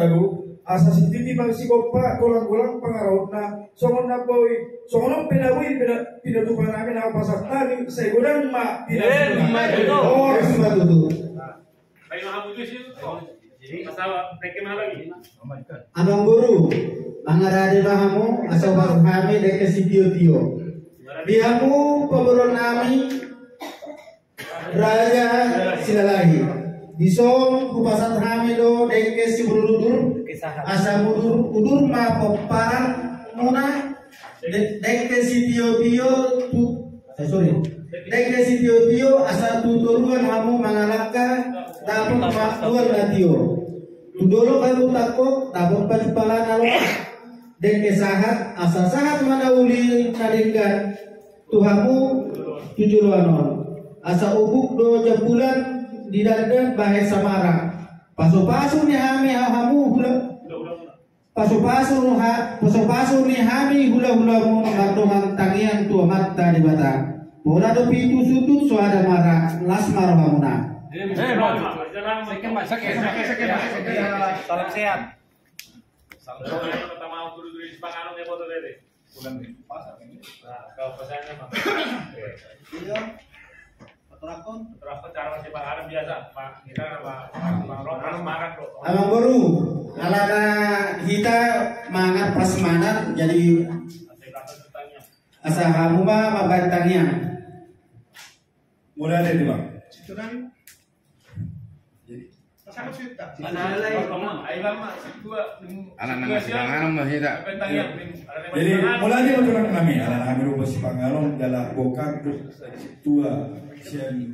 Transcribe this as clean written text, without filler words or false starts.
daru asa si titi bang si kopa kolang-kolang pengaruh na songon na boy songon pedawi pinatupan namin ako pasak tani saya godang ma Oh, sudah tutup. Kayo makabuto siya. Masawa, mereka mahal lagi. Anong guru, mangarari bahamu asal kami deke si tio. Bihamu paboron nami Raja Silalahi. Disong kupasan kami do deke si burudur asa udur ma poparang muna deke si tio sorry. Deke si tio asa tuturuan kamu mangalaka dapat maktuan na tio. Tudolo kalu takok dapat pajupalan alo. Deke sahat asa sahat mana uli kadenggan tuhamu tujuloanon. Asa ubuk do jambulan di dadan bahe samara. Paso-paso ni hami hamu hula. Paso-paso ni hami hula-hula mo ngadongang tangian tua mata di batang. Bola do pitu sutut so ada marah las marah hamuna. Salam sehat. Pertama guru-guru di Sepangarong ya foto deh. Kau pesannya mah. Iya. Fotorakon. Terus cara masih Sepangarong biasa. Pak kita Bang Ron harus marah bro. Abang Guru, alana kita mangat prasmanan jadi asa hamu mah magantangnya. mulai dari bang jadi mulai dari orang kami anak kami rupa si pangalong dalam bokang tua sian